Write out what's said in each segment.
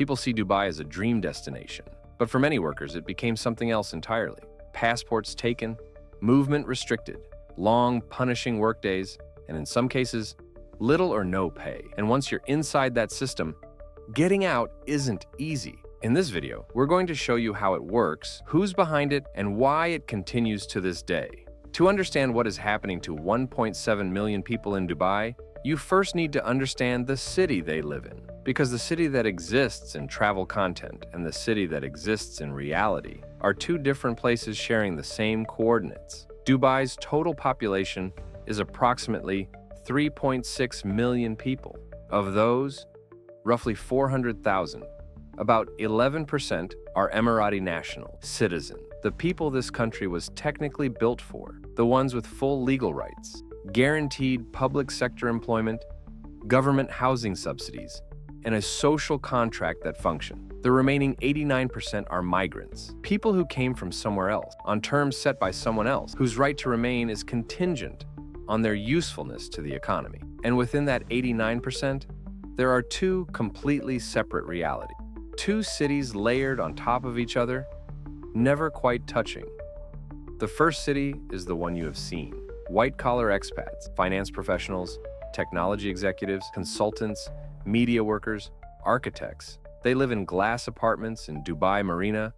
People see Dubai as a dream destination, but for many workers, it became something else entirely. Passports taken, movement restricted, long, punishing workdays, and in some cases, little or no pay. And once you're inside that system, getting out isn't easy. In this video, we're going to show you how it works, who's behind it, and why it continues to this day. To understand what is happening to 1.7 million people in Dubai, you first need to understand the city they live in. Because the city that exists in travel content and the city that exists in reality are two different places sharing the same coordinates. Dubai's total population is approximately 3.6 million people. Of those, roughly 400,000, about 11% are Emirati national citizens, the people this country was technically built for, the ones with full legal rights, guaranteed public sector employment, government housing subsidies, and a social contract that function. The remaining 89% are migrants, people who came from somewhere else, on terms set by someone else, whose right to remain is contingent on their usefulness to the economy. And within that 89%, there are two completely separate realities. Two cities layered on top of each other, never quite touching. The first city is the one you have seen. White-collar expats, finance professionals, technology executives, consultants, media workers, architects. They live in glass apartments in Dubai Marina,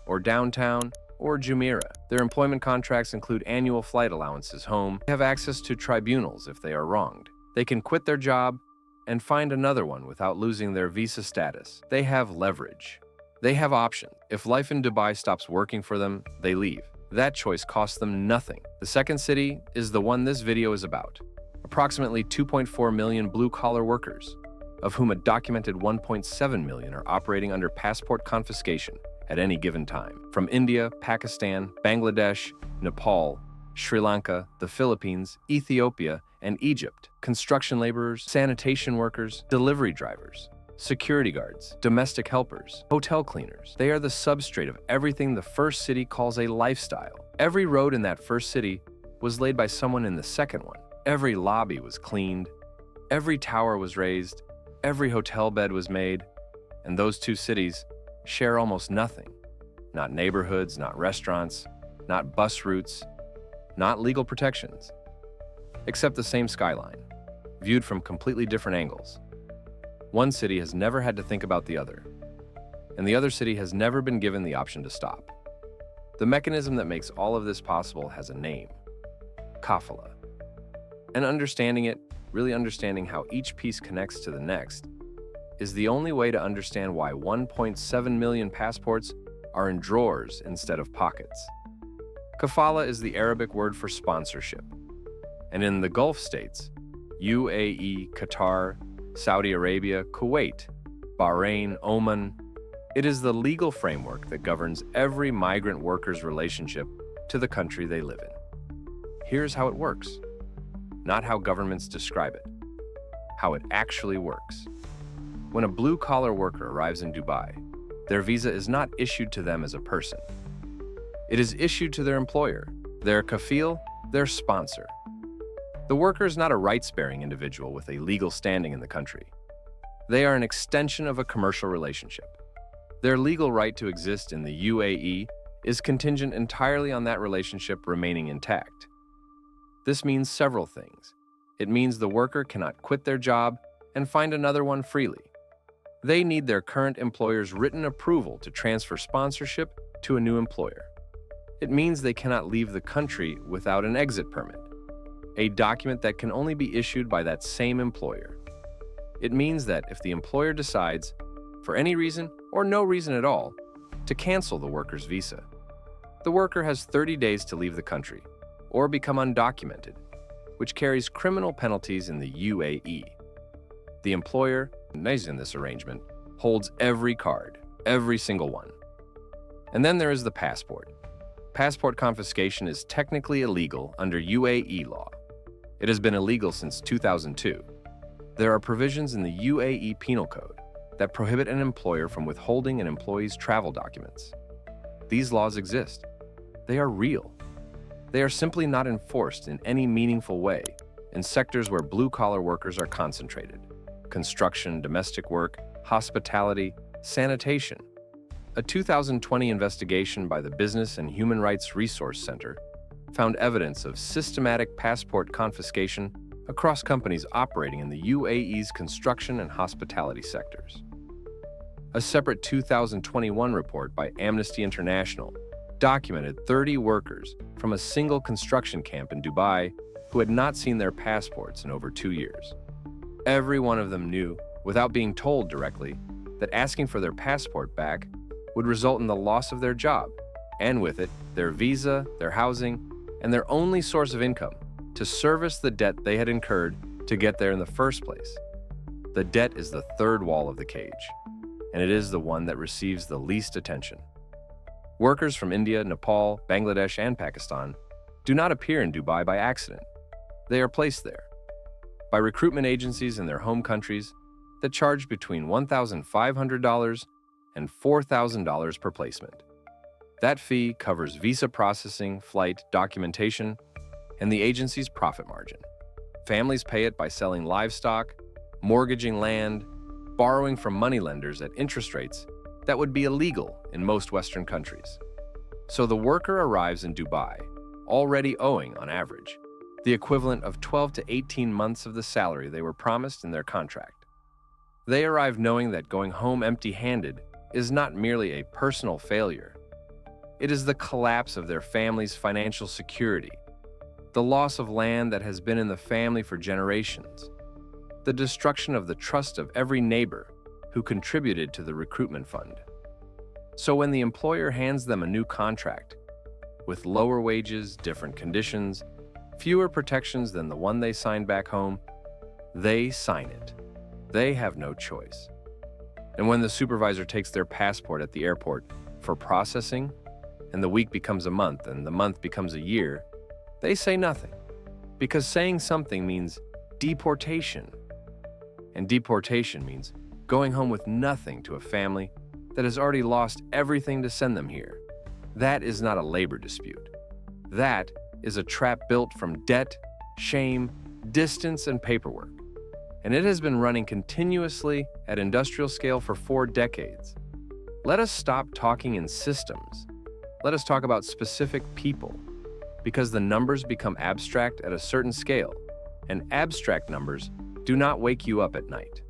or downtown, or Jumeirah. Their employment contracts include annual flight allowances home. They have access to tribunals if they are wronged. They can quit their job and find another one without losing their visa status. They have leverage. They have options. If life in Dubai stops working for them, they leave. That choice costs them nothing. The second city is the one this video is about. Approximately 2.4 million blue-collar workers, of whom a documented 1.7 million are operating under passport confiscation at any given time. From India, Pakistan, Bangladesh, Nepal, Sri Lanka, the Philippines, Ethiopia, and Egypt. Construction laborers, sanitation workers, delivery drivers, security guards, domestic helpers, hotel cleaners. They are the substrate of everything the first city calls a lifestyle. Every road in that first city was laid by someone in the second one. Every lobby was cleaned, every tower was raised, every hotel bed was made, and those two cities share almost nothing. Not neighborhoods, not restaurants, not bus routes, not legal protections, except the same skyline, viewed from completely different angles. One city has never had to think about the other, and the other city has never been given the option to stop. The mechanism that makes all of this possible has a name: kafala. And understanding it, really understanding how each piece connects to the next, is the only way to understand why 1.7 million passports are in drawers instead of pockets. Kafala is the Arabic word for sponsorship. And in the Gulf states, UAE, Qatar, Saudi Arabia, Kuwait, Bahrain, Oman, it is the legal framework that governs every migrant worker's relationship to the country they live in. Here's how it works. Not how governments describe it, how it actually works. When a blue-collar worker arrives in Dubai, their visa is not issued to them as a person. It is issued to their employer, their kafil, their sponsor. The worker is not a rights-bearing individual with a legal standing in the country. They are an extension of a commercial relationship. Their legal right to exist in the UAE is contingent entirely on that relationship remaining intact. This means several things. It means the worker cannot quit their job and find another one freely. They need their current employer's written approval to transfer sponsorship to a new employer. It means they cannot leave the country without an exit permit, a document that can only be issued by that same employer. It means that if the employer decides, for any reason or no reason at all, to cancel the worker's visa, the worker has 30 days to leave the country or become undocumented, which carries criminal penalties in the UAE. The employer, in this arrangement, holds every card, every single one. And then there is the passport. Passport confiscation is technically illegal under UAE law. It has been illegal since 2002. There are provisions in the UAE Penal Code that prohibit an employer from withholding an employee's travel documents. These laws exist. They are real. They are simply not enforced in any meaningful way in sectors where blue-collar workers are concentrated: construction, domestic work, hospitality, Sanitation. A 2020 investigation by the Business and Human Rights Resource Center found evidence of systematic passport confiscation across companies operating in the UAE's construction and hospitality sectors. A separate 2021 report by Amnesty International documented 30 workers from a single construction camp in Dubai who had not seen their passports in over 2 years. Every one of them knew, without being told directly, that asking for their passport back would result in the loss of their job, and with it, their visa, their housing, and their only source of income to service the debt they had incurred to get there in the first place. The debt is the third wall of the cage, and it is the one that receives the least attention. Workers from India, Nepal, Bangladesh, and Pakistan do not appear in Dubai by accident. They are placed there by recruitment agencies in their home countries that charge between $1,500 and $4,000 per placement. That fee covers visa processing, flight, documentation, and the agency's profit margin. Families pay it by selling livestock, mortgaging land, borrowing from moneylenders at interest rates that would be illegal in most Western countries. So the worker arrives in Dubai, already owing, on average, the equivalent of 12 to 18 months of the salary they were promised in their contract. They arrive knowing that going home empty-handed is not merely a personal failure. It is the collapse of their family's financial security, the loss of land that has been in the family for generations, the destruction of the trust of every neighbor who contributed to the recruitment fund. So when the employer hands them a new contract, with lower wages, different conditions, fewer protections than the one they signed back home, they sign it. They have no choice. And when the supervisor takes their passport at the airport for processing, and the week becomes a month and the month becomes a year, they say nothing, because saying something means deportation. And deportation means going home with nothing to a family that has already lost everything to send them here. That is not a labor dispute. That is a trap built from debt, shame, distance, and paperwork. And it has been running continuously at industrial scale for 4 decades. Let us stop talking in systems. Let us talk about specific people, because the numbers become abstract at a certain scale, and abstract numbers do not wake you up at night.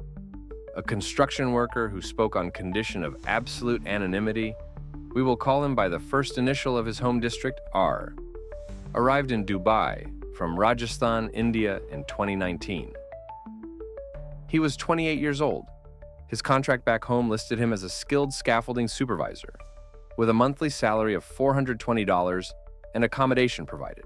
A construction worker who spoke on condition of absolute anonymity, we will call him by the first initial of his home district, R, arrived in Dubai from Rajasthan, India in 2019. He was 28 years old. His contract back home listed him as a skilled scaffolding supervisor, with a monthly salary of $420 and accommodation provided.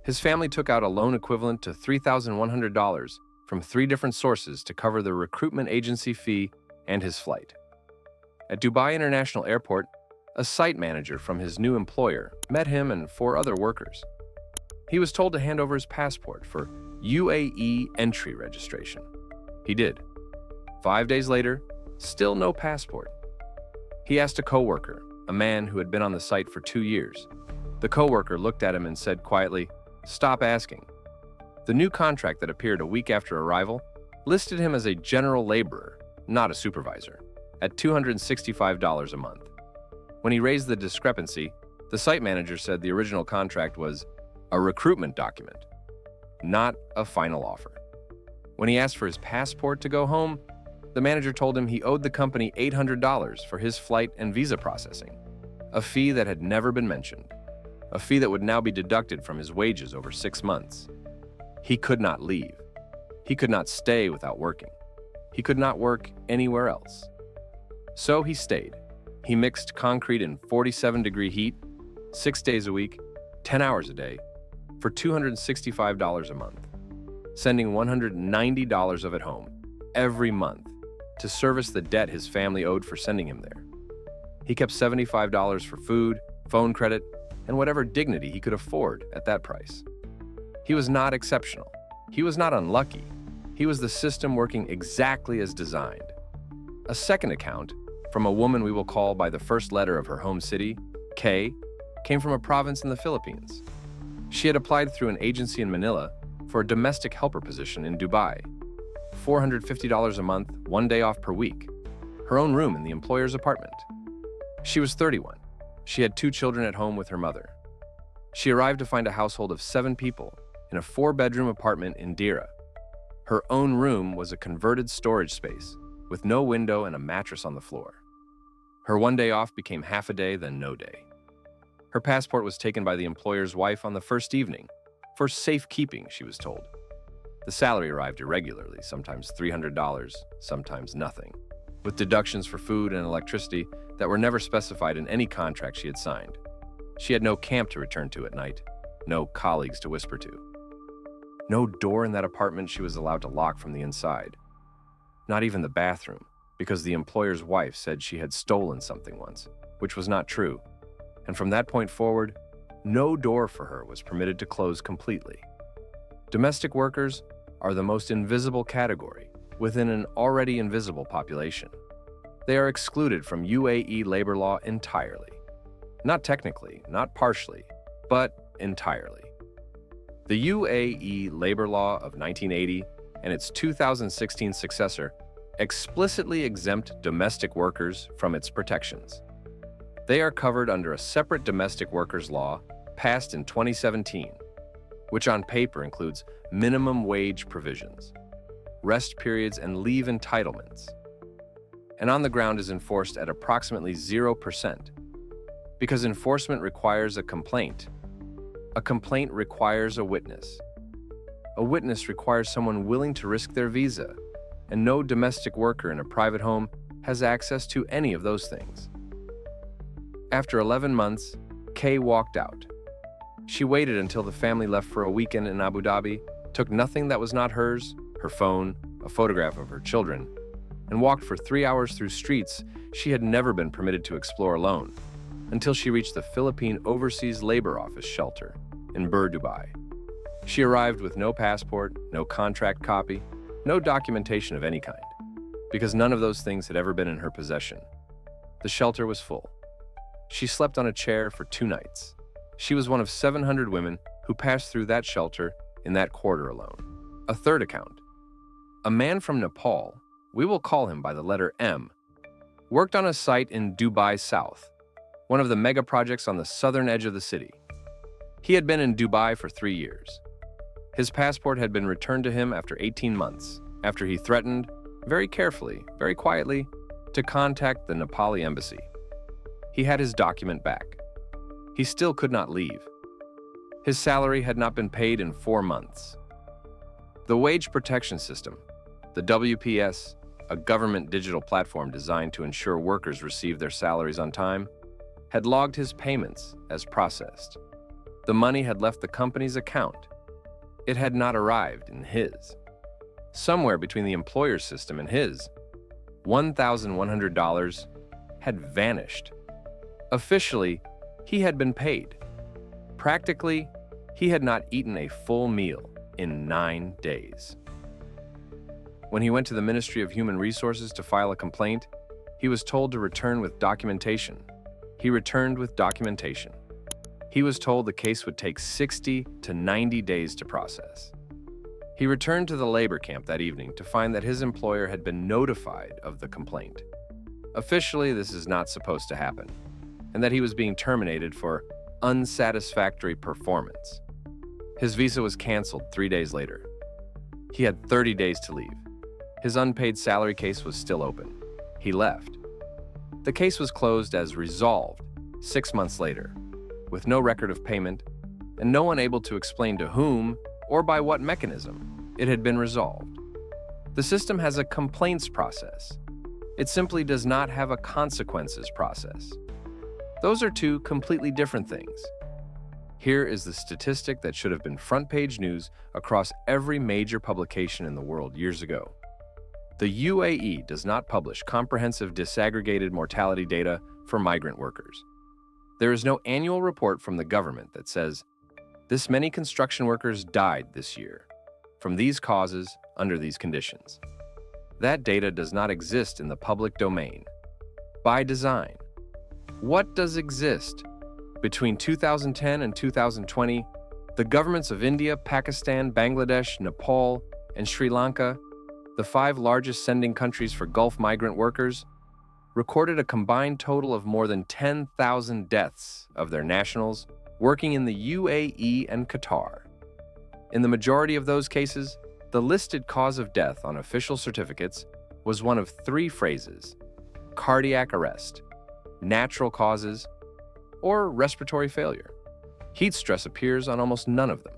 His family took out a loan equivalent to $3,100 from 3 different sources to cover the recruitment agency fee and his flight. At Dubai International Airport, a site manager from his new employer met him and 4 other workers. He was told to hand over his passport for UAE entry registration. He did. 5 days later, still no passport. He asked a coworker, a man who had been on the site for 2 years. The coworker looked at him and said quietly, "Stop asking." The new contract that appeared a week after arrival listed him as a general laborer, not a supervisor, at $265 a month. When he raised the discrepancy, the site manager said the original contract was a recruitment document, not a final offer. When he asked for his passport to go home, the manager told him he owed the company $800 for his flight and visa processing, a fee that had never been mentioned, a fee that would now be deducted from his wages over 6 months. He could not leave. He could not stay without working. He could not work anywhere else. So he stayed. He mixed concrete in 47-degree heat, 6 days a week, 10 hours a day, for $265 a month, sending $190 of it home every month to service the debt his family owed for sending him there. He kept $75 for food, phone credit, and whatever dignity he could afford at that price. He was not exceptional. He was not unlucky. He was the system working exactly as designed. A second account, from a woman we will call by the first letter of her home city, K, came from a province in the Philippines. She had applied through an agency in Manila for a domestic helper position in Dubai. $450 a month, 1 day off per week. her own room in the employer's apartment. She was 31. She had 2 children at home with her mother. She arrived to find a household of 7 people in a 4-bedroom apartment in Dira. Her own room was a converted storage space with no window and a mattress on the floor. Her one day off became half a day, then no day. Her passport was taken by the employer's wife on the first evening, for safekeeping, she was told. The salary arrived irregularly, sometimes $300, sometimes nothing, with deductions for food and electricity that were never specified in any contract she had signed. She had no camp to return to at night, no colleagues to whisper to. No door in that apartment she was allowed to lock from the inside. Not even the bathroom, because the employer's wife said she had stolen something once, which was not true. And from that point forward, no door for her was permitted to close completely. Domestic workers are the most invisible category within an already invisible population. They are excluded from UAE labor law entirely. Not technically, not partially, but entirely. The UAE labor law of 1980 and its 2016 successor explicitly exempt domestic workers from its protections. They are covered under a separate domestic workers law passed in 2017, which on paper includes minimum wage provisions, rest periods, and leave entitlements, and on the ground is enforced at approximately 0%, because enforcement requires a complaint. A complaint requires a witness. A witness requires someone willing to risk their visa, and no domestic worker in a private home has access to any of those things. After 11 months, Kay walked out. She waited until the family left for a weekend in Abu Dhabi, took nothing that was not hers, her phone, a photograph of her children, and walked for 3 hours through streets she had never been permitted to explore alone, until she reached the Philippine Overseas Labor Office shelter in Bur, Dubai. She arrived with no passport, no contract copy, no documentation of any kind, because none of those things had ever been in her possession. The shelter was full. She slept on a chair for 2 nights. She was one of 700 women who passed through that shelter in that quarter alone. A third account. A man from Nepal, we will call him by the letter M, worked on a site in Dubai South, one of the mega projects on the southern edge of the city. He had been in Dubai for 3 years. His passport had been returned to him after 18 months, after he threatened, very carefully, very quietly, to contact the Nepali embassy. He had his document back. He still could not leave. His salary had not been paid in 4 months. The Wage Protection System, the WPS, a government digital platform designed to ensure workers receive their salaries on time, had logged his payments as processed. The money had left the company's account. It had not arrived in his. Somewhere between the employer's system and his, $1,100 had vanished. Officially, he had been paid. Practically, he had not eaten a full meal in 9 days. When he went to the Ministry of Human Resources to file a complaint, he was told to return with documentation. He returned with documentation. He was told the case would take 60 to 90 days to process. He returned to the labor camp that evening to find that his employer had been notified of the complaint. Officially, this is not supposed to happen, and that he was being terminated for unsatisfactory performance. His visa was canceled 3 days later. He had 30 days to leave. His unpaid salary case was still open. He left. The case was closed as resolved 6 months later, with no record of payment and no one able to explain to whom or by what mechanism it had been resolved. The system has a complaints process. It simply does not have a consequences process. Those are 2 completely different things. Here is the statistic that should have been front-page news across every major publication in the world years ago. The UAE does not publish comprehensive disaggregated mortality data for migrant workers. There is no annual report from the government that says, this many construction workers died this year from these causes under these conditions. That data does not exist in the public domain. By design, what does exist? Between 2010 and 2020, the governments of India, Pakistan, Bangladesh, Nepal, and Sri Lanka, the 5 largest sending countries for Gulf migrant workers, recorded a combined total of more than 10,000 deaths of their nationals working in the UAE and Qatar. In the majority of those cases, the listed cause of death on official certificates was one of three phrases: cardiac arrest, natural causes, or respiratory failure. Heat stress appears on almost none of them.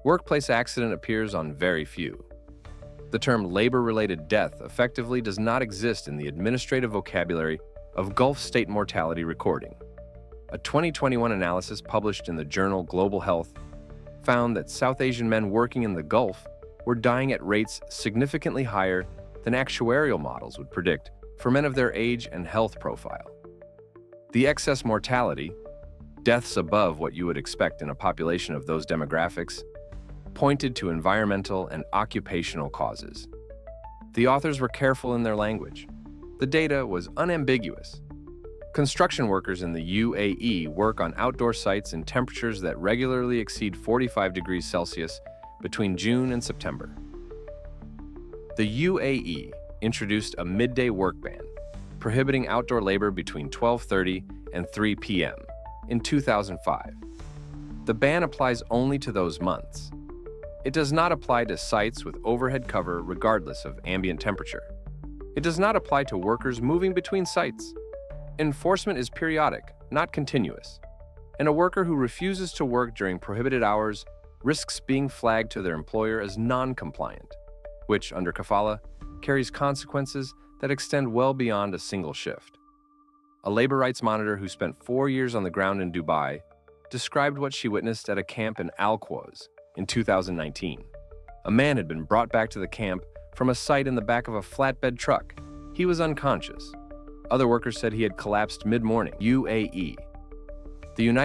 Workplace accident appears on very few. The term labor-related death effectively does not exist in the administrative vocabulary of Gulf state mortality recording. A 2021 analysis published in the journal Global Health found that South Asian men working in the Gulf were dying at rates significantly higher than actuarial models would predict for men of their age and health profile. The excess mortality, deaths above what you would expect in a population of those demographics, pointed to environmental and occupational causes. The authors were careful in their language. The data was unambiguous. Construction workers in the UAE work on outdoor sites in temperatures that regularly exceed 45 degrees Celsius between June and September. The UAE introduced a midday work ban, prohibiting outdoor labor between 12:30 and 3 p.m. in 2005. The ban applies only to those months. It does not apply to sites with overhead cover regardless of ambient temperature. It does not apply to workers moving between sites. Enforcement is periodic, not continuous, and a worker who refuses to work during prohibited hours risks being flagged to their employer as non-compliant, which, under kafala, carries consequences that extend well beyond a single shift. A labor rights monitor who spent 4 years on the ground in Dubai described what she witnessed at a camp in Al Quoz in 2019. A man had been brought back to the camp from a site in the back of a flatbed truck. He was unconscious. Other workers said he had collapsed mid-morning. UAE. The United